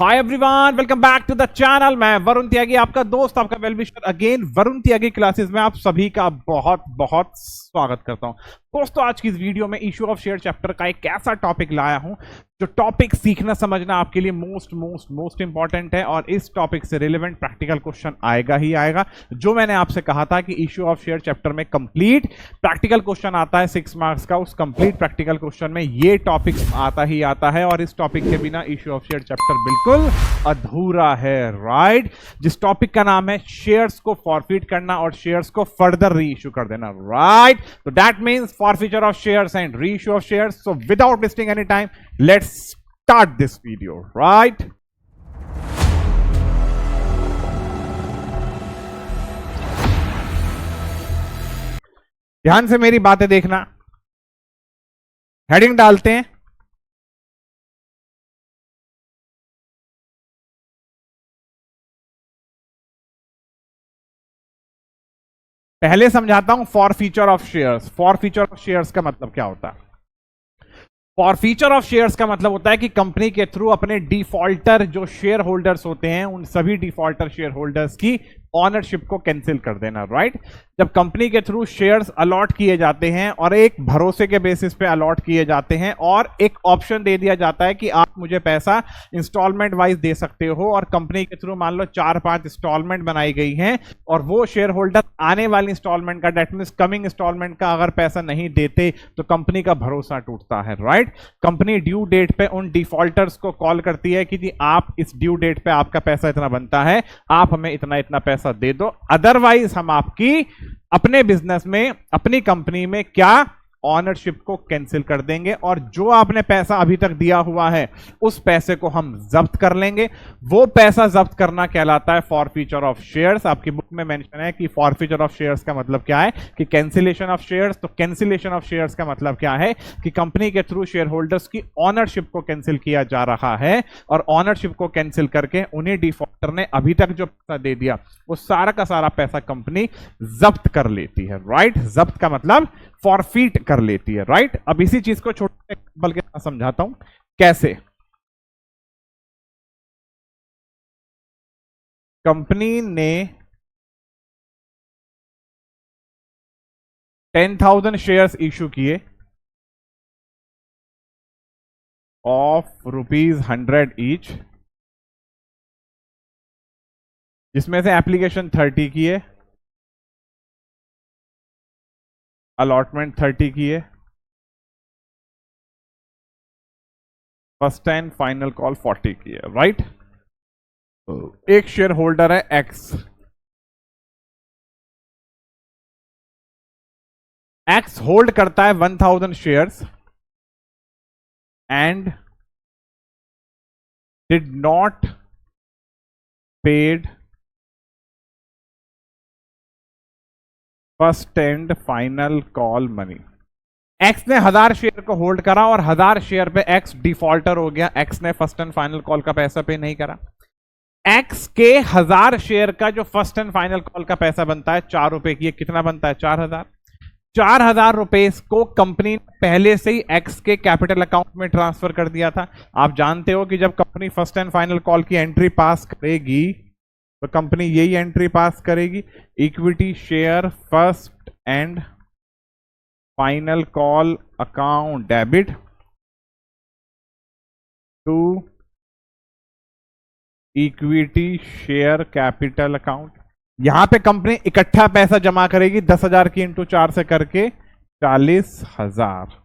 Hi everyone, welcome back to the channel. मैं वरुण त्यागी, आपका दोस्त, आपका well wisher again. Varun Tyagi classes में आप सभी का बहुत बहुत स्वागत करता हूं। दोस्तों, आज की इस वीडियो में इशू ऑफ शेयर चैप्टर का एक ऐसा टॉपिक लाया हूं जो टॉपिक सीखना समझना आपके लिए मोस्ट इंपॉर्टेंट है और इस टॉपिक से रिलेवेंट प्रैक्टिकल क्वेश्चन आएगा ही आएगा। जो मैंने आपसे कहा था कि इशू ऑफ शेयर चैप्टर में कंप्लीट प्रैक्टिकल क्वेश्चन आता है 6 मार्क्स का, उस कंप्लीट प्रैक्टिकल क्वेश्चन में ये टॉपिक आता ही आता है और इस टॉपिक के बिना इशू ऑफ शेयर चैप्टर बिल्कुल अधूरा है, राइट। जिस टॉपिक का नाम है शेयर्स को फॉरफिट करना और शेयर्स को फर्दर री इशू कर देना, राइट। तो that means forfeiture of shares and reissue of shares. So without wasting any time, let's start this video, right? ध्यान से मेरी बातें देखना। हेडिंग डालते हैं, पहले समझाता हूं forfeiture of shares. Forfeiture of shares का मतलब क्या होता है? फॉरफीचर ऑफ शेयर्स का मतलब होता है कि कंपनी के थ्रू अपने डिफॉल्टर जो शेयर होल्डर्स होते हैं उन सभी डिफॉल्टर शेयर होल्डर्स की ऑनरशिप को कैंसिल कर देना, राइट। जब कंपनी के थ्रू शेयर्स अलॉट किए जाते हैं और एक भरोसे के बेसिस पे अलॉट किए जाते हैं और एक ऑप्शन दे दिया जाता है कि आप मुझे पैसा इंस्टॉलमेंट वाइज दे सकते हो, और कंपनी के थ्रू मान लो 4-5 इंस्टॉलमेंट बनाई गई हैं और वो शेयर होल्डर आने वाली इंस्टॉलमेंट का, डेट मींस कमिंग इंस्टॉलमेंट का अगर पैसा नहीं देते तो कंपनी का भरोसा टूटता है, राइट। कंपनी ड्यू डेट पे उन डिफॉल्टर्स को कॉल करती है कि जी आप इस ड्यू डेट पे आपका पैसा इतना बनता है, आप हमें इतना इतना पैसा दे दो, अदरवाइज हम आपकी अपने बिजनेस में, अपनी कंपनी में क्या ऑनरशिप को कैंसिल कर देंगे और जो आपने पैसा अभी तक दिया हुआ है उस पैसे को हम जब्त कर लेंगे। वो पैसा जब्त करना कहलाता है फॉरफीचर ऑफ शेयर्स। आपकी बुक में मेंशन है कि फॉरफीचर ऑफ शेयर्स का मतलब क्या है कि कैंसिलेशन ऑफ शेयर्स। तो कैंसिलेशन ऑफ शेयर्स का मतलब क्या है कि कंपनी के थ्रू शेयर होल्डर्स की ऑनरशिप को कैंसिल किया जा रहा है और ऑनरशिप को कैंसिल करके उन्हीं डिफॉल्टर ने अभी तक जो पैसा दे दिया वो सारा का सारा पैसा कंपनी जब्त कर लेती है, राइट। जब्त का मतलब फॉरफीट कर लेती है, राइट। अब इसी चीज को छोटे एग्जांपल के साथ समझाता हूं कैसे। कंपनी ने 10,000 शेयर्स इशू किए ऑफ ₹100 ईच, जिसमें से एप्लीकेशन 30 की है, अलॉटमेंट 30 की है, फर्स्ट एंड फाइनल कॉल 40 की है, राइट। एक शेयर होल्डर है एक्स। एक्स होल्ड करता है 1000 shares and did not paid first and final call money. X ने 1000 शेयर को होल्ड करा और 1000 शेयर पे एक्स डिफॉल्टर हो गया। एक्स ने फर्स्ट एंड फाइनल कॉल का पैसा पे नहीं करा। एक्स के 1000 शेयर का जो फर्स्ट एंड फाइनल कॉल का पैसा बनता है 4 रुपए की, कितना बनता है? 4000। 4000 रुपए को कंपनी ने पहले से ही एक्स के कैपिटल अकाउंट में ट्रांसफर कर दिया था। आप जानते हो कि जब company first and final call की एंट्री पास करेगी तो कंपनी यही एंट्री पास करेगी, equity share first and final call account debit to equity share capital account. यहां पे कंपनी इकट्ठा पैसा जमा करेगी 10,000 की इंटू 4 से करके 40,000।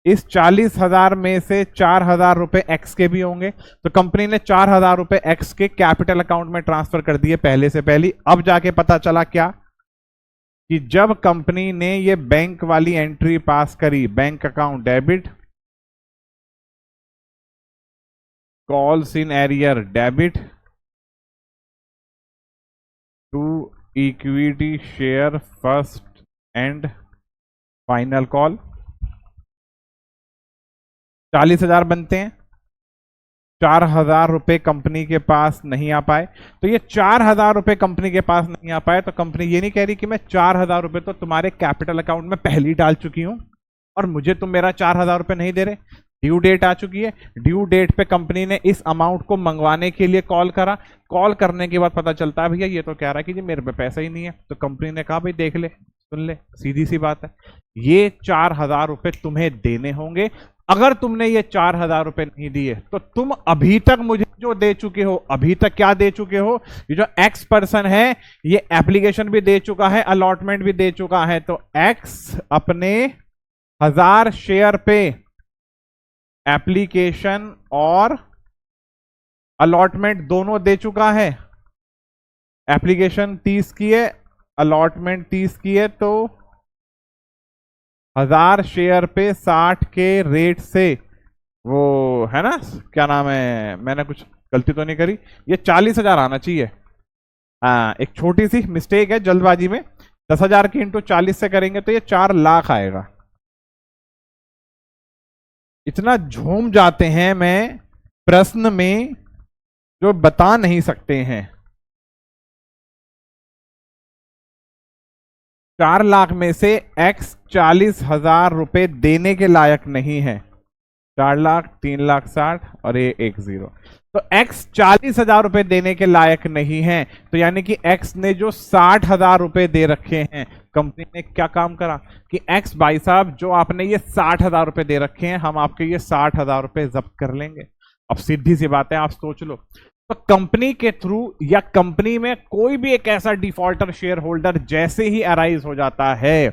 इस 40,000 में से 4,000 रुपए एक्स के भी होंगे, तो कंपनी ने 4,000 रुपए एक्स के कैपिटल अकाउंट में ट्रांसफर कर दिए पहले से पहले। अब जाके पता चला क्या कि जब कंपनी ने ये बैंक वाली एंट्री पास करी, bank account debit, calls in arrear debit to equity share first and final call, 40,000 बनते हैं। 4,000 रुपए कंपनी के पास नहीं आ पाए, तो ये 4,000 रुपए कंपनी के पास नहीं आ पाए तो कंपनी ये नहीं कह रही कि मैं 4,000 रुपए तो तुम्हारे कैपिटल अकाउंट में पहले ही डाल चुकी हूं और मुझे तुम मेरा 4,000 रुपए नहीं दे रहे। ड्यू डेट आ चुकी है, ड्यू डेट पे कंपनी ने इस अमाउंट को मंगवाने के लिए कॉल करा, कॉल करने के बाद पता चलता है भैया ये तो कह रहा है कि जी मेरे पे पैसा ही नहीं है, तो कंपनी ने कहा भाई देख ले सुन ले, सीधी सी बात है, ये 4,000 रुपए तुम्हें देने होंगे। अगर तुमने ये 4,000 रुपए नहीं दिए तो तुम अभी तक मुझे जो दे चुके हो, अभी तक क्या दे चुके हो, ये जो एक्स पर्सन है ये एप्लीकेशन भी दे चुका है, अलॉटमेंट भी दे चुका है, तो एक्स अपने 1,000 शेयर पे एप्लीकेशन और अलॉटमेंट दोनों दे चुका है। एप्लीकेशन 30 की है, अलॉटमेंट 30 की है, तो 1,000 शेयर पे 60 के रेट से वो है ना, क्या नाम है, मैंने कुछ गलती तो नहीं करी, ये 40,000 आना चाहिए। एक छोटी सी मिस्टेक है जल्दबाजी में, 10,000 की इंटू 40 से करेंगे तो ये 4 लाख आएगा। इतना झूम जाते हैं मैं प्रश्न में जो बता नहीं सकते हैं। 4 लाख में से एक्स 40,000 रुपए देने के लायक नहीं है, 4 लाख 3 लाख 60 और ये 1 0, तो एक्स 40,000 रुपए देने के लायक नहीं है, तो यानी कि एक्स ने जो 60,000 रुपए दे रखे हैं, कंपनी ने क्या काम करा कि एक्स भाई साहब जो आपने ये 60,000 रुपए दे रखे हैं, हम आपके ये 60,000 रुपए जब्त कर लेंगे। अब सीधी सी बात है, आप सोच लो, तो कंपनी के थ्रू या कंपनी में कोई भी एक ऐसा डिफॉल्टर शेयर होल्डर जैसे ही अराइज हो जाता है,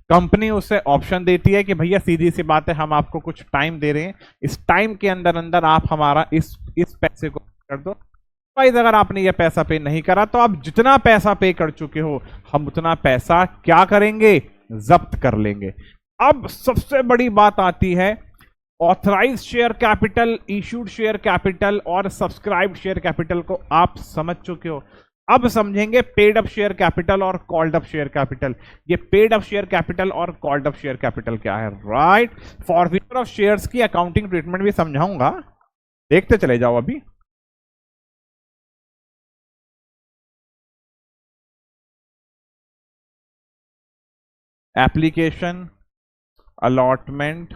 कंपनी उसे ऑप्शन देती है कि भैया सीधी सी बात है, हम आपको कुछ टाइम दे रहे हैं, इस टाइम के अंदर अंदर आप हमारा इस पैसे को कर दो। अगर आपने ये पैसा पे नहीं करा तो आप जितना पैसा पे कर चुके हो हम उतना पैसा क्या करेंगे, जब्त कर लेंगे। अब सबसे बड़ी बात आती है authorise share capital, issued share capital और सब्सक्राइब शेयर कैपिटल को आप समझ चुके हो। अब समझेंगे पेड अप शेयर कैपिटल और कॉल्ड अप शेयर कैपिटल। ये पेड अप शेयर कैपिटल और कॉल्ड अप शेयर कैपिटल क्या है, राइट। फॉरफीचर ऑफ शेयर्स की अकाउंटिंग ट्रीटमेंट भी समझाऊंगा, देखते चले जाओ। अभी application, allotment,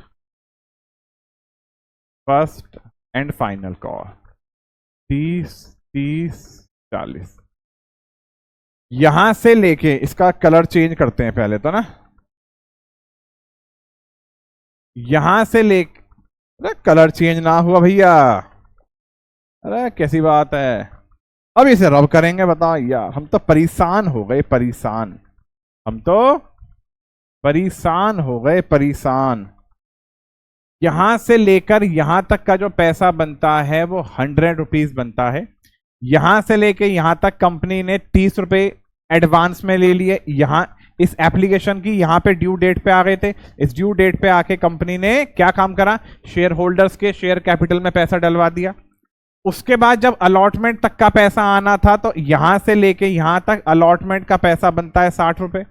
first and final call, 30 30 40, यहां से लेके इसका कलर चेंज करते हैं पहले तो ना, यहां से लेके, अरे कलर चेंज ना हुआ भैया, अरे कैसी बात है, अब इसे रब करेंगे, बताओ यार, हम तो परेशान हो गए, परेशान, हम तो परेशान हो गए, परेशान। यहां से लेकर यहां तक का जो पैसा बनता है वो 100 रुपीज बनता है। यहां से लेकर यहां तक कंपनी ने 30 रुपए एडवांस में ले लिए। यहां इस एप्लीकेशन की यहां पे ड्यू डेट पे आ गए थे, इस ड्यू डेट पे आके कंपनी ने क्या काम करा, शेयर होल्डर्स के शेयर कैपिटल में पैसा डलवा दिया। उसके बाद जब अलॉटमेंट तक का पैसा आना था तो यहां से लेके यहां तक अलॉटमेंट का पैसा बनता है 60 रुपए।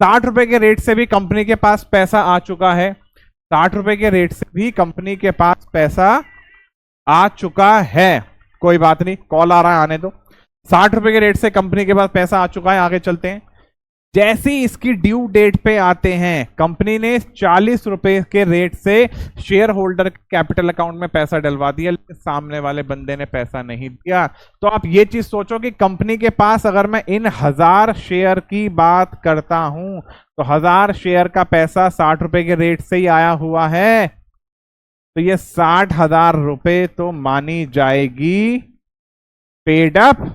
60 रुपए के रेट से भी कंपनी के पास पैसा आ चुका है, 60 रुपए के रेट से भी कंपनी के पास पैसा आ चुका है। कोई बात नहीं, कॉल आ रहा है, आने दो। 60 रुपए के रेट से कंपनी के पास पैसा आ चुका है, आगे चलते हैं। जैसे ही इसकी ड्यू डेट पे आते हैं, कंपनी ने 40 रुपए के रेट से शेयर होल्डर कैपिटल अकाउंट में पैसा डलवा दिया, लेकिन सामने वाले बंदे ने पैसा नहीं दिया। तो आप ये चीज सोचो कि कंपनी के पास अगर मैं इन 1000 शेयर की बात करता हूं तो 1000 शेयर का पैसा 60 रुपए के रेट से ही आया हुआ है, तो ये 60,000 रुपए तो मानी जाएगी पेड अप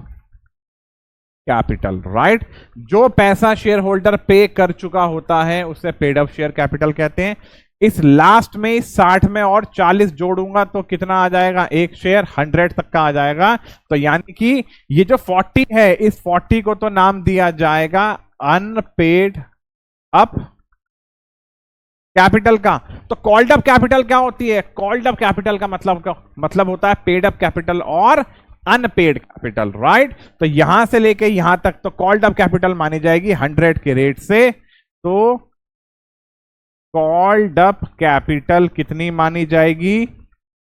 कैपिटल, राइट। जो पैसा शेयर होल्डर पे कर चुका होता है उसे पेड अप शेयर कैपिटल कहते हैं। इस लास्ट में 60 में और 40 जोड़ूंगा तो कितना आ जाएगा, एक शेयर 100 तक का आ जाएगा। तो यानी कि ये जो 40 है, इस 40 को तो नाम दिया जाएगा अनपेड अप कैपिटल का। तो कॉल्ड अप कैपिटल क्या होती है, कॉल्ड अप कैपिटल का मतलब होता है पेड अप कैपिटल और अनपेड कैपिटल, राइट। तो यहां से लेके यहां तक तो कॉल्ड अप कैपिटल मानी जाएगी 100 के रेट से। तो कॉल्ड अप कैपिटल कितनी मानी जाएगी,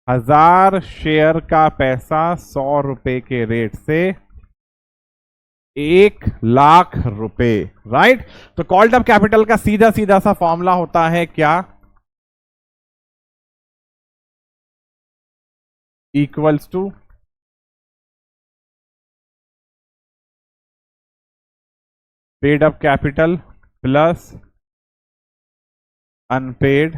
1000 शेयर का पैसा 100 रुपए के रेट से 1,00,000 रुपए, राइट। तो कॉल्ड अप कैपिटल का सीधा सीधा सा फॉर्मूला होता है क्या, equals to paid up capital plus unpaid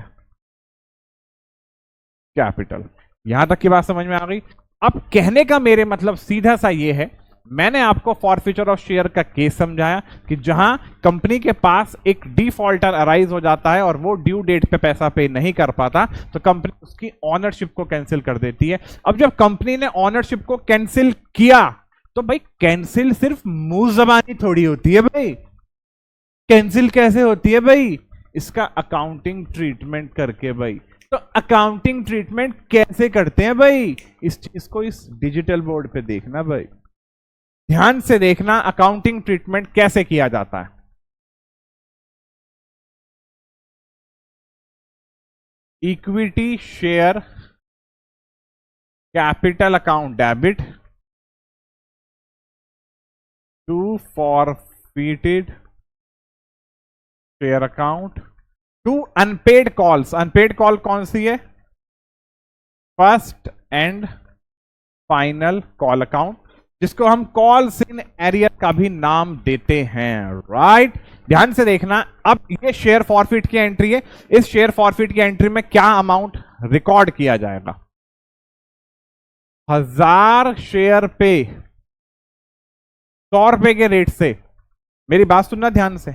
capital. यहां तक की बात समझ में आ गई। अब कहने का मेरे मतलब सीधा सा ये है, मैंने आपको फॉरफीचर ऑफ शेयर का केस समझाया कि जहां कंपनी के पास एक डिफॉल्टर अराइज हो जाता है और वो ड्यू डेट पे पैसा पे नहीं कर पाता तो कंपनी उसकी ऑनरशिप को कैंसिल कर देती है। अब जब कंपनी ने ऑनरशिप को कैंसिल किया तो भाई कैंसिल सिर्फ मुंह जबानी थोड़ी होती है भाई। कैंसिल कैसे होती है भाई? इसका अकाउंटिंग ट्रीटमेंट करके भाई। तो अकाउंटिंग ट्रीटमेंट कैसे करते हैं भाई? इस चीज को इस डिजिटल बोर्ड पे देखना भाई, ध्यान से देखना अकाउंटिंग ट्रीटमेंट कैसे किया जाता है। Equity share capital account debit to forfeited share account to unpaid calls. Unpaid call कौन सी है? First and final call account, जिसको हम कॉल्स इन एरियर का भी नाम देते हैं, राइट। ध्यान से देखना, अब ये शेयर फॉरफिट की एंट्री है। इस शेयर फॉरफिट की एंट्री में क्या अमाउंट रिकॉर्ड किया जाएगा? 1000 शेयर पे 100 रुपए के रेट से, मेरी बात सुनना ध्यान से,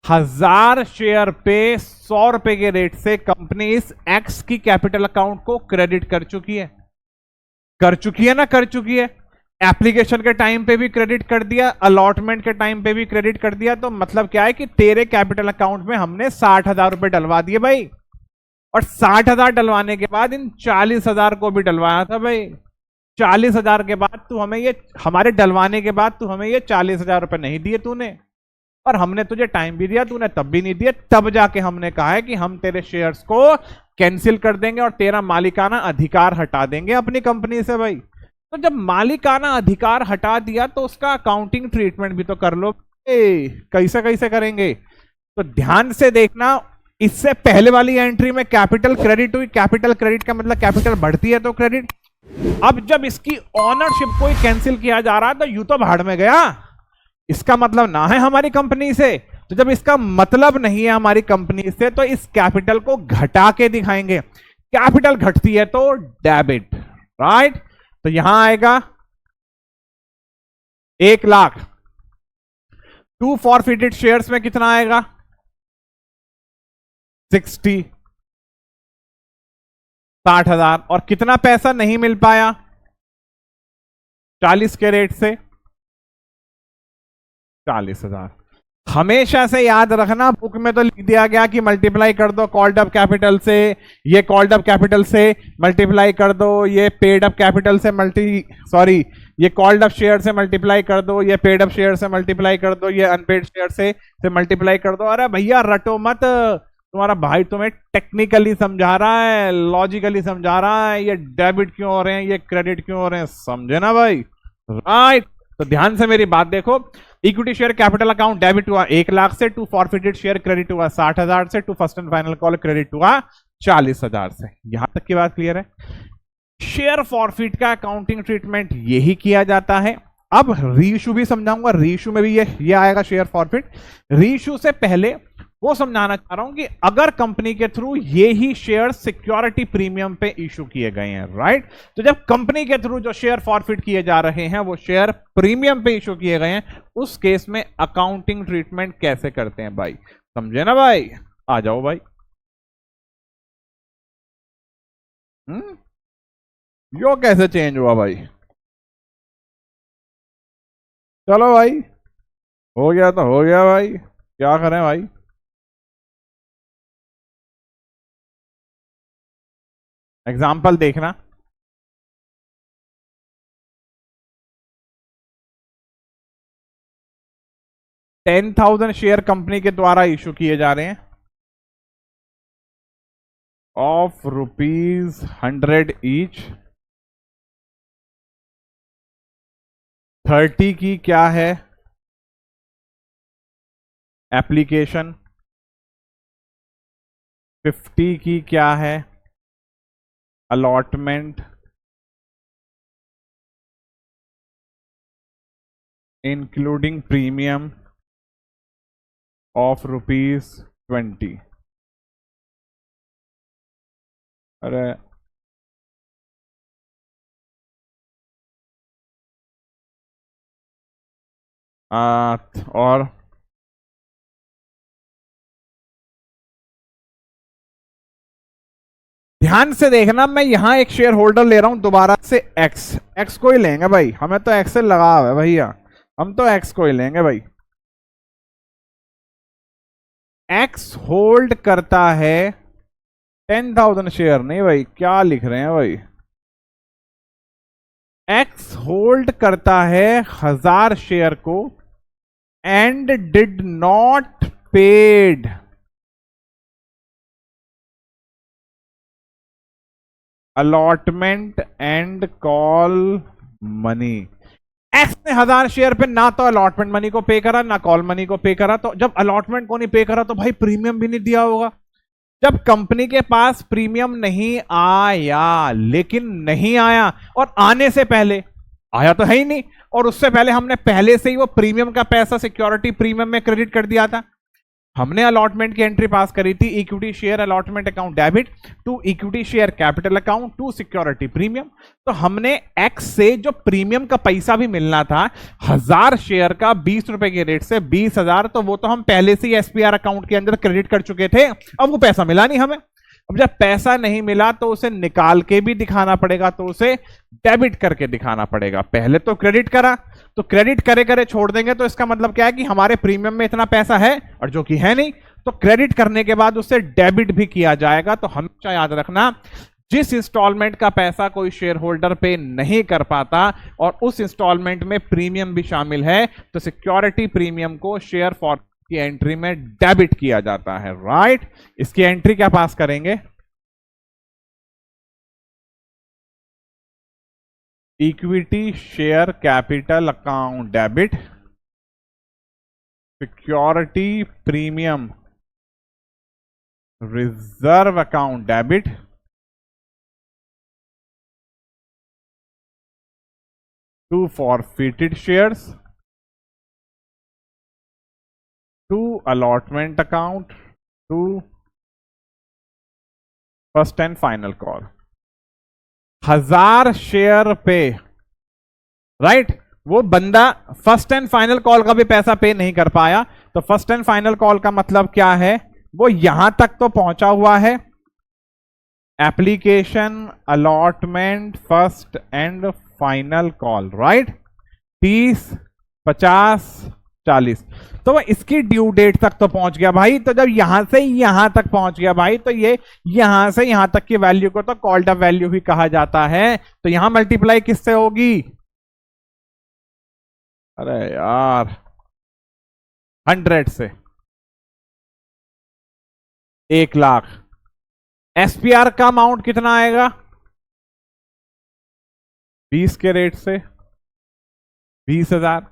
1000 शेयर पे 100 रुपए के रेट से कंपनी इस एक्स की कैपिटल अकाउंट को क्रेडिट कर चुकी है। कर चुकी है ना? कर चुकी है। एप्लीकेशन के टाइम पे भी क्रेडिट कर दिया, अलॉटमेंट के टाइम पे भी क्रेडिट कर दिया। तो मतलब क्या है कि तेरे कैपिटल अकाउंट में हमने 60,000 रुपए डलवा दिए भाई, और 60,000 डलवाने के बाद इन 40,000 को भी डलवाया था भाई। 40,000 के बाद तू हमें ये, हमारे डलवाने के बाद तू हमें ये 40,000 रुपए नहीं दिए तूने, और हमने तुझे टाइम भी दिया, तूने तब भी नहीं दिया। तब जाके हमने कहा है कि हम तेरे शेयर्स को कैंसिल कर देंगे और तेरा मालिकाना अधिकार हटा देंगे अपनी कंपनी से भाई। तो जब मालिकाना अधिकार हटा दिया तो उसका अकाउंटिंग ट्रीटमेंट भी तो कर लो। कैसे कैसे करेंगे? तो ध्यान से देखना, इससे पहले वाली एंट्री में कैपिटल क्रेडिट हुई। कैपिटल क्रेडिट का मतलब कैपिटल बढ़ती है तो क्रेडिट। अब जब इसकी ऑनरशिप को कैंसिल किया जा रहा है तो यू तो भाड़ में गया, इसका मतलब ना है हमारी कंपनी से। तो जब इसका मतलब नहीं है हमारी कंपनी से तो इस कैपिटल को घटा के दिखाएंगे। कैपिटल घटती है तो डेबिट, राइट। तो यहां आएगा 1,00,000। टू फॉरफिटेड शेयर्स में कितना आएगा? 60,000। और कितना पैसा नहीं मिल पाया 40 के रेट से? 40,000। हमेशा से याद रखना, बुक में तो लिख दिया गया कि मल्टीप्लाई कर दो कॉल्ड अप कैपिटल से, ये कॉल्ड अप कैपिटल से मल्टीप्लाई कर दो, ये पेड अप कैपिटल से ये कॉल्ड अप शेयर से मल्टीप्लाई कर दो, ये पेड अप शेयर से मल्टीप्लाई कर दो, ये अनपेड शेयर से मल्टीप्लाई कर दो। अरे भैया रटो मत, तुम्हारा भाई तुम्हें टेक्निकली समझा रहा है, लॉजिकली समझा रहा है, ये डेबिट क्यों हो रहे हैं, ये क्रेडिट क्यों हो रहे हैं, समझे ना भाई, राइट। तो ध्यान से मेरी बात देखो, equity share capital account debit हुआ 1,00,000 से, टू फॉरफिटेड शेयर क्रेडिट हुआ 60,000 से, to first and final call credit हुआ 40,000 से। यहां तक की बात क्लियर है? शेयर फॉरफिट का अकाउंटिंग ट्रीटमेंट यही किया जाता है। अब रीइश्यू भी समझाऊंगा, रीइश्यू में भी ये आएगा शेयर फॉरफिट। रीइश्यू से पहले वो समझाना चाह रहा हूं कि अगर कंपनी के थ्रू ये ही शेयर सिक्योरिटी प्रीमियम पे इशू किए गए हैं, राइट। तो जब कंपनी के थ्रू जो शेयर फॉरफिट किए जा रहे हैं वो शेयर प्रीमियम पे इशू किए गए हैं, उस केस में अकाउंटिंग ट्रीटमेंट कैसे करते हैं भाई, समझे ना भाई? आ जाओ भाई। यो कैसे चेंज हुआ भाई? चलो भाई, हो गया तो हो गया भाई, क्या करें भाई। एग्जाम्पल देखना, 10,000 शेयर कंपनी के द्वारा इशू किए जा रहे हैं ऑफ ₹100 ईच। 30 की क्या है एप्लीकेशन, 50 की क्या है अलॉटमेंट, इंक्लूडिंग प्रीमियम ऑफ ₹20। अरे और ध्यान से देखना, मैं यहां एक शेयर होल्डर ले रहा हूं दोबारा से एक्स, एक्स को ही लेंगे भाई, हमें तो एक्स से लगाव है भैया, हम तो एक्स को ही लेंगे भाई। एक्स होल्ड करता है 10,000 शेयर, नहीं भाई क्या लिख रहे हैं भाई, एक्स होल्ड करता है 1000 शेयर को and did not paid allotment and call money. X ने 1000 शेयर पे ना तो अलॉटमेंट मनी को पे करा ना कॉल मनी को पे करा, तो जब अलॉटमेंट को नहीं पे करा तो भाई प्रीमियम भी नहीं दिया होगा। जब कंपनी के पास प्रीमियम नहीं आया, लेकिन नहीं आया और आने से पहले आया तो है ही नहीं, और उससे पहले हमने पहले से ही वो प्रीमियम का पैसा सिक्योरिटी प्रीमियम में क्रेडिट कर दिया था, हमने अलॉटमेंट की एंट्री पास करी थी, equity share allotment account debit to equity share capital account to security premium. तो हमने एक्स से जो प्रीमियम का पैसा भी मिलना था 1000 शेयर का 20 रुपए के रेट से 20,000, तो वो तो हम पहले से ही एसपीआर अकाउंट के अंदर क्रेडिट कर चुके थे, अब वो पैसा मिला नहीं हमें। अब जब पैसा नहीं मिला तो उसे निकाल के भी दिखाना पड़ेगा, तो उसे डेबिट करके दिखाना पड़ेगा। पहले तो क्रेडिट करा, तो क्रेडिट करे करे छोड़ देंगे तो इसका मतलब क्या है कि हमारे प्रीमियम में इतना पैसा है, और जो कि है नहीं, तो क्रेडिट करने के बाद उसे डेबिट भी किया जाएगा। तो हमेशा याद रखना, जिस इंस्टॉलमेंट का पैसा कोई शेयर होल्डर पे नहीं कर पाता और उस इंस्टॉलमेंट में प्रीमियम भी शामिल है, तो सिक्योरिटी प्रीमियम को शेयर फॉर की एंट्री में डेबिट किया जाता है, राइट। इसकी एंट्री क्या पास करेंगे, equity share capital account debit security premium reserve account debit to forfeited shares to allotment account to first and final call. 1000 share पे, राइट, वो बंदा फर्स्ट एंड फाइनल कॉल का भी पैसा पे नहीं कर पाया, तो फर्स्ट एंड फाइनल कॉल का मतलब क्या है, वो यहां तक तो पहुंचा हुआ है, application allotment first and final call, right, 30, 50, 40, तो वह इसकी ड्यू डेट तक तो पहुंच गया भाई। तो जब यहां से यहां तक पहुंच गया भाई, तो ये यहां से यहां तक की वैल्यू को तो कॉल्ड अप वैल्यू ही कहा जाता है। तो यहां मल्टीप्लाई किससे होगी, अरे यार 100 से, 1,00,000। एसपीआर का अमाउंट कितना आएगा, 20 के रेट से 20,000।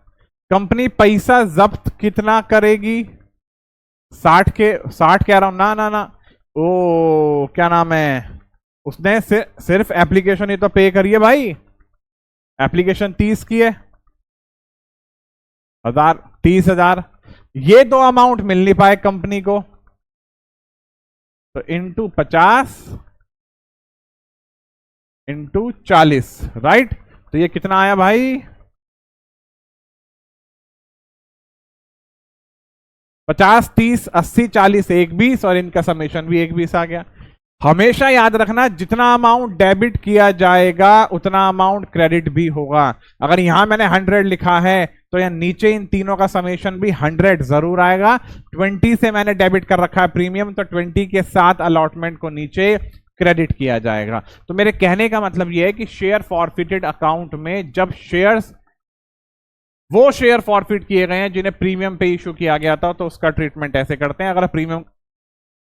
कंपनी पैसा जब्त कितना करेगी, 60 कह रहा हूं ना ना ना, ओ क्या नाम है, उसने सिर्फ एप्लीकेशन ही तो पे करी है भाई, एप्लीकेशन 30 की है, 30,000, ये दो अमाउंट मिल नहीं पाए कंपनी को, तो इंटू 50 इंटू 40, राइट। तो ये कितना आया भाई, 50, 30, 80, 40, 120, और इनका समेशन भी 120 आ गया। हमेशा याद रखना, जितना अमाउंट डेबिट किया जाएगा उतना अमाउंट क्रेडिट भी होगा। अगर यहां मैंने 100 लिखा है तो यहां नीचे इन तीनों का समेशन भी 100 जरूर आएगा। 20 से मैंने डेबिट कर रखा है प्रीमियम, तो 20 के साथ अलॉटमेंट को नीचे क्रेडिट किया जाएगा। तो मेरे कहने का मतलब यह है कि शेयर फॉरफिटेड अकाउंट में जब शेयर्स, वो शेयर फॉरफिट किए गए हैं जिन्हें प्रीमियम पे इशू किया गया था, तो उसका ट्रीटमेंट ऐसे करते हैं। अगर प्रीमियम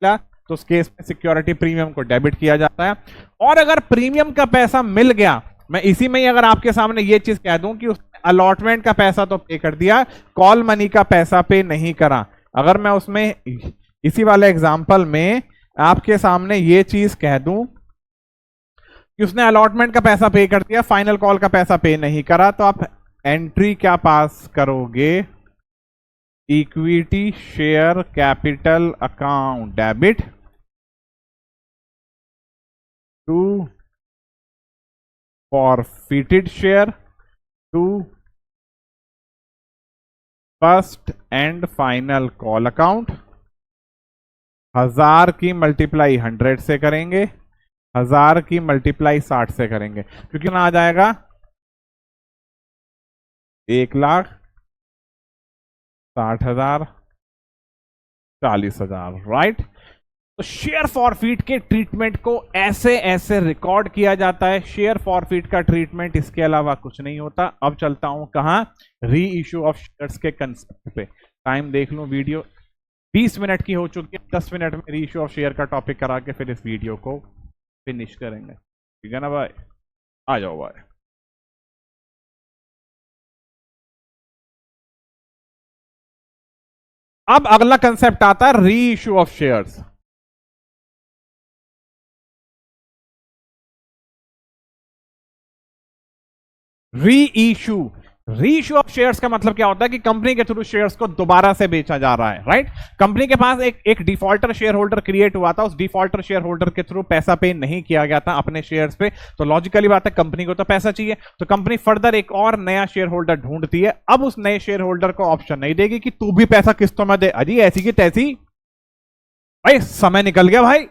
तो उस केस में सिक्योरिटी प्रीमियम को डेबिट किया जाता है, और अगर प्रीमियम का पैसा मिल गया, मैं इसी में ही अगर आपके सामने ये चीज कह दूं कि उसने अलॉटमेंट का पैसा तो पे कर दिया, कॉल मनी का पैसा पे नहीं करा, अगर मैं उसमें इसी वाले एग्जांपल में आपके सामने ये चीज कह दूं कि उसने अलॉटमेंट का पैसा पे कर दिया, फाइनल कॉल का पैसा पे नहीं करा, तो आप एंट्री क्या पास करोगे, equity share capital account debit to forfeited share to first and final call account. 1000 की मल्टीप्लाई 100 से करेंगे, 1000 की मल्टीप्लाई 60 से करेंगे, क्योंकि ना आ जाएगा 1,60,000 40,000, राइट। तो शेयर फॉरफीट के ट्रीटमेंट को ऐसे ऐसे रिकॉर्ड किया जाता है। शेयर फॉरफीट का ट्रीटमेंट इसके अलावा कुछ नहीं होता। अब चलता हूं कहां, री इश्यू ऑफ शेयर्स के कंसेप्ट पे। टाइम देख लो, वीडियो 20 मिनट की हो चुकी है। 10 मिनट में री इश्यू ऑफ शेयर का टॉपिक करा के फिर इस वीडियो को फिनिश करेंगे, ठीक है ना भाई। आ जाओ भाई। अब अगला कंसेप्ट आता है री इश्यू ऑफ शेयर्स। री इश्यू ऑफ शेयर्स का मतलब क्या होता है कि कंपनी के थ्रू शेयर्स को दोबारा से बेचा जा रहा है, राइट। कंपनी के पास एक डिफॉल्टर शेयर होल्डर क्रिएट हुआ था, उस डिफॉल्टर शेयर होल्डर के थ्रू पैसा पे नहीं किया गया था अपने शेयर्स पे, तो लॉजिकली बात है कंपनी को तो पैसा चाहिए, तो कंपनी फर्दर एक और नया शेयर होल्डर ढूंढती है। अब उस नए शेयर होल्डर को ऑप्शन नहीं देगी कि तू भी पैसा किस्तों में दे, अजी ऐसी की तैसी। भाई समय निकल गया भाई,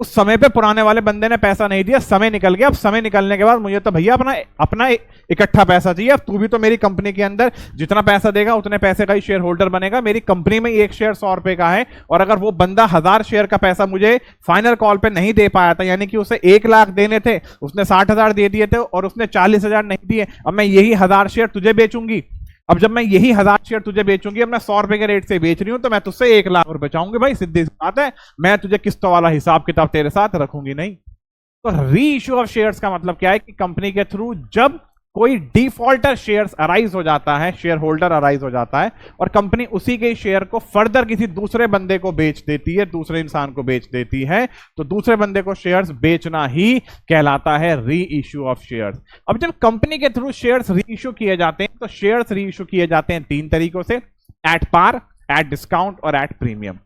उस समय पे पुराने वाले बंदे ने पैसा नहीं दिया, समय निकल गया। अब समय निकलने के बाद मुझे तो भैया अपना इकट्ठा पैसा चाहिए। अब तू भी तो मेरी कंपनी के अंदर जितना पैसा देगा उतने पैसे का ही शेयर होल्डर बनेगा। मेरी कंपनी में एक शेयर 100 रुपए का है, और अगर वो बंदा 1000 शेयर का पैसा मुझे फाइनल कॉल पे नहीं दे पाया था, यानी कि उसे 1 लाख देने थे, उसने 60,000 दे दिए थे और उसने 40,000 नहीं दिए, अब मैं यही 1000 शेयर तुझे बेचूंगी। अब जब मैं यही 1000 शेयर तुझे बेचूंगी, अब मैं 100 रुपए के रेट से बेच रही हूं, तो मैं तुझसे 1 लाख रुपए चाहूंगी भाई, सीधी सी बात है। मैं तुझे किस्तों वाला हिसाब किताब तेरे साथ रखूंगी नहीं। तो री इश्यू ऑफ शेयर्स का मतलब क्या है कि कंपनी के थ्रू जब कोई डिफॉल्टर शेयर्स अराइज हो जाता है, शेयर होल्डर अराइज हो जाता है, और कंपनी उसी के शेयर को फर्दर किसी दूसरे बंदे को बेच देती है, दूसरे इंसान को बेच देती है, तो दूसरे बंदे को शेयर्स बेचना ही कहलाता है री इश्यू ऑफ शेयर्स। अब जब कंपनी के थ्रू शेयर्स री इश्यू किए जाते हैं, तो शेयर्स री इश्यू किए जाते हैं 3 तरीकों से, एट पार, एट डिस्काउंट और एट प्रीमियम।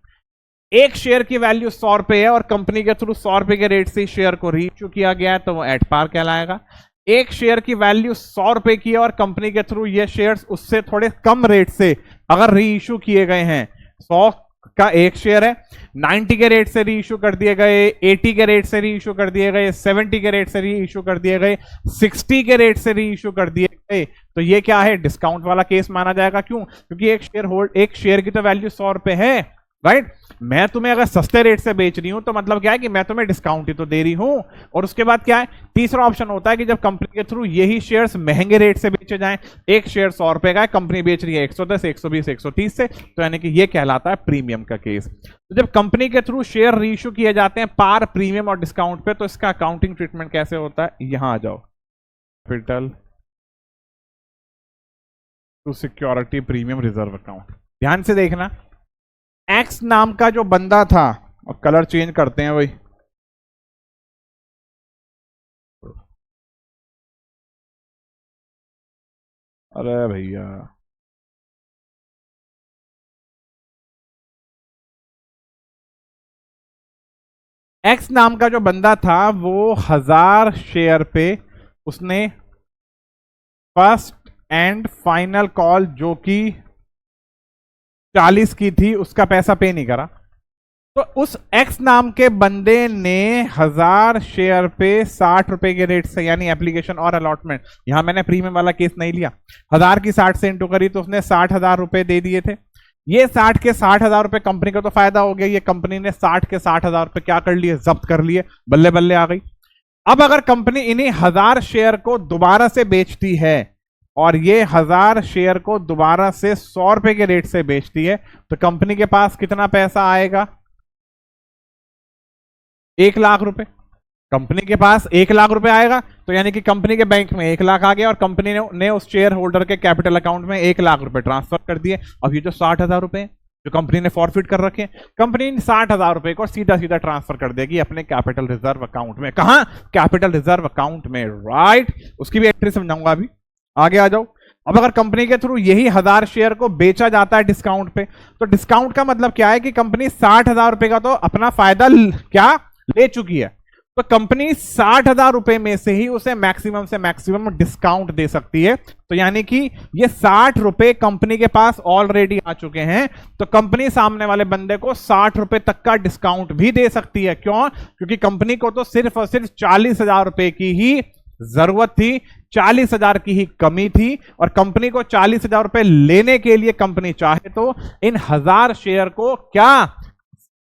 एक शेयर की वैल्यू 100 रुपए है और कंपनी के थ्रू 100 रुपए के रेट से शेयर को री इश्यू किया गया है, तो वो एट पार कहलाएगा। एक शेयर की वैल्यू 100 रुपए की है और कंपनी के थ्रू ये शेयर्स उससे थोड़े कम रेट से अगर री इश्यू किए गए हैं, 100 का एक शेयर है, 90 के रेट से री इश्यू कर दिए गए, 80 के रेट से री इश्यू कर दिए गए, 70 के रेट से री इश्यू कर दिए गए, 60 के रेट से री इश्यू कर दिए गए, तो ये क्या है, डिस्काउंट वाला केस माना जाएगा। क्यों? क्योंकि एक शेयर की तो वैल्यू 100 रुपए है, राइट। मैं तुम्हें अगर सस्ते रेट से बेच रही हूं तो मतलब क्या है कि मैं तुम्हें डिस्काउंट ही तो दे रही हूं। और उसके बाद क्या है, तीसरा ऑप्शन होता है कि जब कंपनी के थ्रू यही शेयर्स महंगे रेट से बेचे जाएं, एक शेयर 100 रुपए का है, कंपनी बेच रही है 110, 120, 130 से, तो यानी कि ये कहलाता है प्रीमियम का केस। तो जब कंपनी के थ्रू शेयर रीइश्यू किए जाते हैं पार, प्रीमियम और डिस्काउंट पे, तो इसका अकाउंटिंग ट्रीटमेंट कैसे होता है, यहां आ जाओ, capital to security premium reserve account. ध्यान से देखना, एक्स नाम का जो बंदा था, और कलर चेंज करते हैं भाई, अरे भैया एक्स नाम का जो बंदा था वो 1000 शेयर पे उसने फर्स्ट एंड फाइनल कॉल जो कि 40 की थी उसका पैसा पे नहीं करा। तो उस एक्स नाम के बंदे ने 1000 शेयर पे 60 रुपए के रेट से, यानी एप्लीकेशन और अलॉटमेंट, यहां मैंने प्रीमियम वाला केस नहीं लिया, 1000 की 60 से इंटू करी तो उसने 60,000 रुपए दे दिए थे। ये 60 के 60,000 रुपए कंपनी को तो फायदा हो गया, ये कंपनी ने 60 के 60,000 रुपए क्या कर लिए, जब्त कर लिए, बल्ले बल्ले आ गई। अब अगर कंपनी इन्हीं 1000 शेयर को दोबारा से बेचती है और ये 1000 शेयर को दोबारा से 100 रुपए के रेट से बेचती है, तो कंपनी के पास कितना पैसा आएगा, 1 लाख रुपए। कंपनी के पास 1 लाख रुपए आएगा, तो यानी कि कंपनी के बैंक में 1 लाख आ गया और कंपनी ने उस शेयर होल्डर के कैपिटल अकाउंट में 1 लाख रुपए ट्रांसफर कर दिए। अब ये जो 60,000 रुपए जो कंपनी ने फॉरफिट कर रखे, कंपनी इन 60,000 रुपए को सीधा सीधा ट्रांसफर कर देगी अपने कैपिटल रिजर्व अकाउंट में। कहां? कैपिटल रिजर्व अकाउंट में, राइट। उसकी भी एंट्री समझाऊंगा अभी, आगे आ जाओ। अब अगर कंपनी के थ्रू यही 1000 शेयर को बेचा जाता है डिस्काउंट पे, तो डिस्काउंट का मतलब क्या है कि कंपनी 60,000 रुपए का तो अपना फायदा क्या ले चुकी है। तो कंपनी 60,000 रुपए में से ही उसे मैक्सिमम से मैक्सिमम डिस्काउंट दे सकती है। तो यानी कि ये 60 रुपए कंपनी के पास ऑलरेडी आ चुके हैं, तो कंपनी सामने वाले बंदे को 60 रुपए तक का डिस्काउंट भी दे सकती है। क्यों? क्योंकि कंपनी को तो सिर्फ और सिर्फ 40,000 रुपए की ही जरूरत थी, 40,000 की ही कमी थी, और कंपनी को 40,000 रुपए लेने के लिए कंपनी चाहे तो इन 1000 शेयर को क्या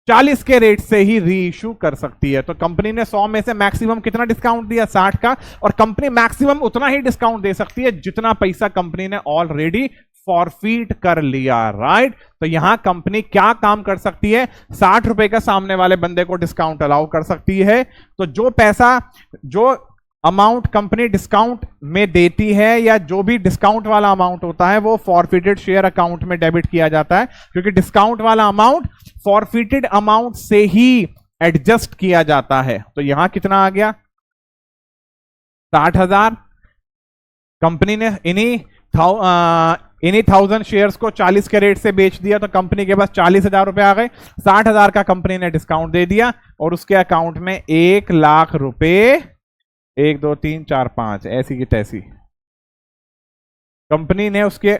40 के रेट से ही री इशू कर सकती है। तो कंपनी ने 100 में से मैक्सिमम कितना डिस्काउंट दिया? 60 का, और कंपनी मैक्सिमम उतना ही डिस्काउंट दे सकती है जितना पैसा कंपनी ने ऑलरेडी फॉरफीट कर लिया, राइट। तो यहां कंपनी क्या काम कर सकती है? 60 रुपए का सामने वाले बंदे को डिस्काउंट अलाउ कर सकती है। तो जो पैसा, जो अमाउंट कंपनी डिस्काउंट में देती है, या जो भी डिस्काउंट वाला अमाउंट होता है, वो फॉरफिटेड शेयर अकाउंट में डेबिट किया जाता है, क्योंकि डिस्काउंट वाला अमाउंट फॉरफिटेड अमाउंट से ही एडजस्ट किया जाता है। तो यहां कितना आ गया? 60,000। कंपनी ने इन्हीं 1000 शेयर्स को 40 के रेट से बेच दिया, तो कंपनी के पास 40,000 रुपए आ गए। 60,000 का कंपनी ने डिस्काउंट दे दिया, और उसके अकाउंट में 1,00,000 रुपए, 1 2 3 4 5 ऐसी की तैसी कंपनी ने उसके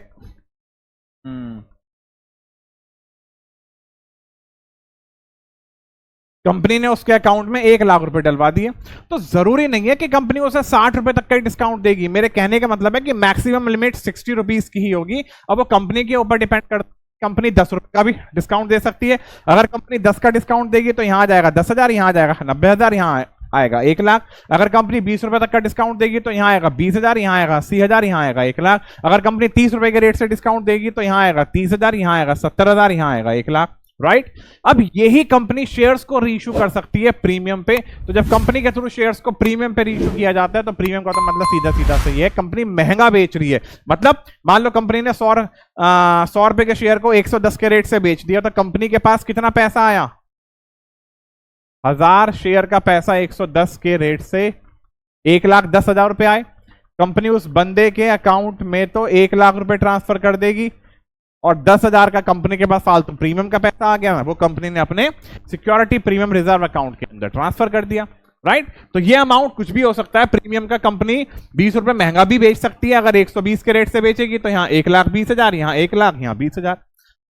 कंपनी ने उसके अकाउंट में 1,00,000 रुपए डलवा दिए। तो जरूरी नहीं है कि कंपनी उसे 60 रुपए तक का डिस्काउंट देगी। मेरे कहने का मतलब है कि मैक्सिमम लिमिट 60 रुपीज की ही होगी। अब वो कंपनी के ऊपर डिपेंड करता है। कंपनी 10 रुपए का भी डिस्काउंट दे सकती है। अगर कंपनी 10 का डिस्काउंट देगी तो यहां आ जाएगा 10,000, यहां आ जाएगा 90,000, यहां आएगा 1,00,000। अगर कंपनी 20 रुपए तक का डिस्काउंट देगी तो यहां आएगा 20,000, यहां आएगा 80,000, यहां आएगा 1,00,000। अगर कंपनी 30 रुपए के रेट से डिस्काउंट देगी तो यहां आएगा 30,000, यहां आएगा 70,000, यहां आएगा 1,00,000, राइट। अब यही कंपनी शेयर्स को रीइश्यू कर सकती है प्रीमियम पे। तो जब कंपनी के थ्रू शेयर्स को प्रीमियम पे रीइश्यू किया जाता है, तो प्रीमियम का तो मतलब सीधा सीधा सही है, कंपनी महंगा बेच रही है। मतलब मान लो कंपनी ने 100 रुपए के शेयर को 110 के रेट से बेच दिया, तो कंपनी के पास कितना पैसा आया? 1000 शेयर का पैसा 110 के रेट से 1,10,000 रुपए आए। कंपनी उस बंदे के अकाउंट में तो 1,00,000 रुपए ट्रांसफर कर देगी, और 10,000 का कंपनी के पास फालतू प्रीमियम का पैसा आ गया ना, वो कंपनी ने अपने सिक्योरिटी प्रीमियम रिजर्व अकाउंट के अंदर ट्रांसफर कर दिया, राइट। तो ये अमाउंट कुछ भी हो सकता है। प्रीमियम का कंपनी 20 रुपए महंगा भी बेच सकती है। अगर 120 के रेट से बेचेगी तो यहाँ 1,20,000, यहाँ 1,00,000, यहाँ 20,000।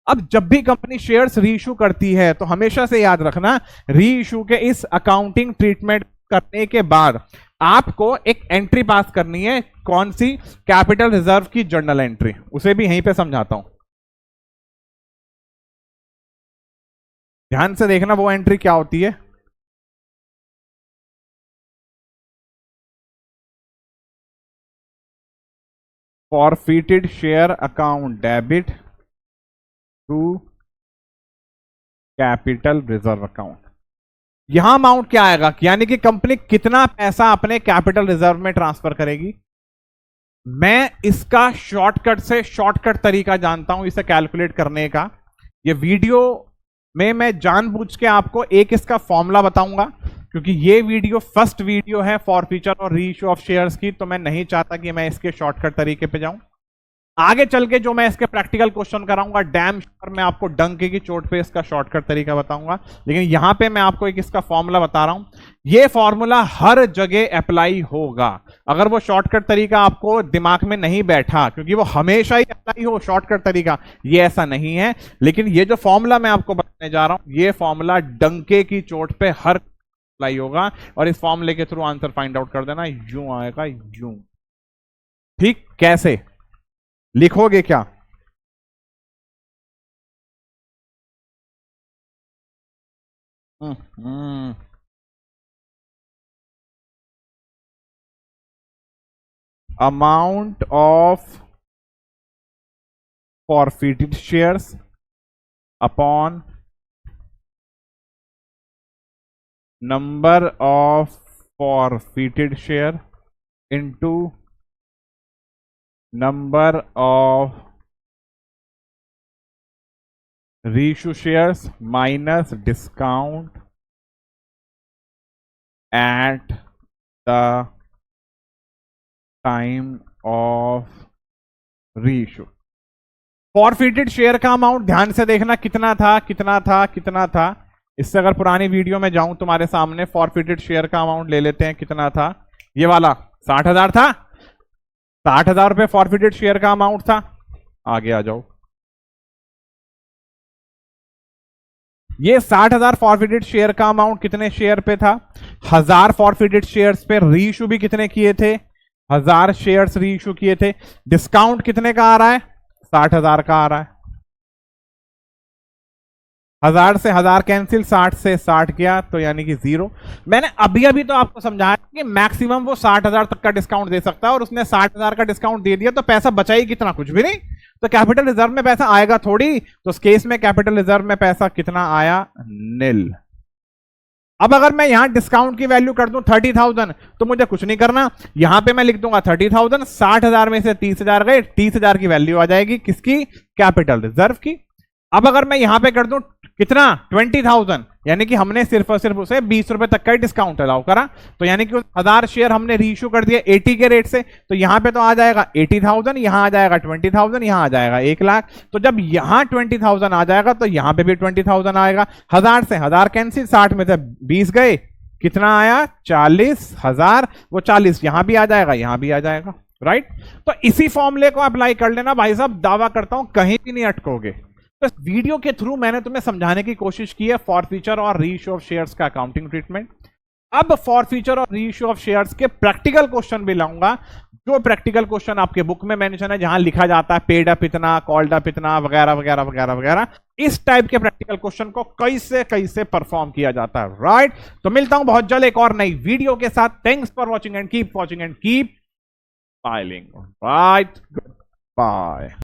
अब जब भी कंपनी शेयर्स रीइश्यू करती है, तो हमेशा से याद रखना, रीइश्यू के इस अकाउंटिंग ट्रीटमेंट करने के बाद आपको एक एंट्री पास करनी है। कौन सी? कैपिटल रिजर्व की जर्नल एंट्री। उसे भी यहीं पे समझाता हूं, ध्यान से देखना वो एंट्री क्या होती है। Forfeited share account debit to capital reserve account. यहां अमाउंट क्या आएगा, यानी कि कंपनी कितना पैसा अपने कैपिटल रिजर्व में ट्रांसफर करेगी। मैं इसका शॉर्टकट तरीका जानता हूं इसे कैलकुलेट करने का। ये वीडियो में मैं जानबूझ के आपको एक इसका फॉर्मूला बताऊंगा, क्योंकि ये वीडियो फर्स्ट वीडियो है फॉरफीचर और रीइश्यू ऑफ शेयर्स की, तो मैं नहीं चाहता कि मैं इसके शॉर्टकट तरीके पे जाऊं। आगे चल के जो मैं इसके प्रैक्टिकल क्वेश्चन कराऊंगा, डैम श्योर मैं आपको डंके की चोट पे इसका शॉर्टकट तरीका बताऊंगा। लेकिन यहां पे मैं आपको एक इसका फॉर्मूला बता रहा हूं। ये फॉर्मूला हर जगह अप्लाई होगा। अगर वो शॉर्टकट तरीका आपको दिमाग में नहीं बैठा, क्योंकि वो हमेशा ही अप्लाई हो शॉर्टकट तरीका, ये ऐसा नहीं है। लेकिन ये जो फॉर्मूला मैं आपको बताने जा रहा हूं, ये फॉर्मूला डंके की चोट पे हर अप्लाई होगा। और इस फॉर्मूले के थ्रू आंसर फाइंड आउट कर देना, यूं आएगा, यूं। ठीक? कैसे लिखोगे क्या? Amount of forfeited shares upon number of forfeited share into number of reissue shares minus discount at the time of री इशू। फॉरफिटेड शेयर का अमाउंट ध्यान से देखना कितना था कितना था कितना था। इससे अगर पुरानी वीडियो में जाऊं तुम्हारे सामने, फॉरफिटेड शेयर का अमाउंट ले लेते हैं, कितना था ये वाला, 60,000 था। 60,000 रुपए फॉरफिटेड शेयर का अमाउंट था। आगे आ जाओ, ये 60,000 फॉरफिटेड शेयर का अमाउंट कितने शेयर पे था? 1000 फॉरफिटेड शेयर्स पे। री इशू भी कितने किए थे? 1000 शेयर्स री इशू किए थे। डिस्काउंट कितने का आ रहा है? 60,000 का आ रहा है। 1000 से 1000 कैंसिल, 60 से 60 गया, तो यानी कि 0। मैंने अभी अभी तो आपको समझाया कि मैक्सिमम वो 60,000 तक का डिस्काउंट दे सकता है, और उसने 60,000 का डिस्काउंट दे दिया तो पैसा बचा ही कितना? कुछ भी नहीं। तो कैपिटल रिजर्व में पैसा आएगा थोड़ी। तो उस केस में कैपिटल रिजर्व में पैसा कितना आया? निल। अब अगर मैं यहां डिस्काउंट की वैल्यू कर दूं 30,000, तो मुझे कुछ नहीं करना, यहां पे मैं लिख दूंगा 30,000। 60,000 में से 30,000 गए, 30,000 की वैल्यू आ जाएगी किसकी? कैपिटल रिजर्व की। अब अगर मैं यहां पे कर दूं कितना? 20,000, यानी कि हमने सिर्फ और सिर्फ उसे 20 रुपए तक का ही डिस्काउंट अलाउ करा, तो यानी कि 1000 शेयर हमने रीइश्यू कर दिया 80 के रेट से, तो यहां पे तो आ जाएगा 80,000, यहां आ जाएगा 20,000, यहां आ जाएगा 1,00,000। तो जब यहां 20,000 आ जाएगा तो यहां पे भी 20,000 आएगा। 1000 से 1000 कैंसिल, 60 में से 20 गए, कितना आया? 40,000। वो 40 यहां भी आ जाएगा, यहां भी आ जाएगा, राइट। तो इसी फॉर्मूले को अप्लाई कर लेना भाई साहब, दावा करता हूं कहीं भी नहीं अटकोगे। तो इस वीडियो के थ्रू मैंने तुम्हें समझाने की कोशिश की है फॉरफीचर और रीइश्यू ऑफ शेयर्स का अकाउंटिंग ट्रीटमेंट। अब फॉरफीचर और रीइश्यू ऑफ शेयर्स के प्रैक्टिकल क्वेश्चन भी लाऊंगा, जो प्रैक्टिकल क्वेश्चन आपके बुक में मेंशन है, जहां लिखा जाता है पेड अप इतना, कॉल्ड अप इतना, वगैरह वगैरह वगैरह वगैरह। इस टाइप के प्रैक्टिकल क्वेश्चन को कैसे परफॉर्म किया जाता है, राइट। तो मिलता हूं बहुत जल्द एक और नई वीडियो के साथ। Thanks for watching and keep watching and keep smiling, right. Good bye.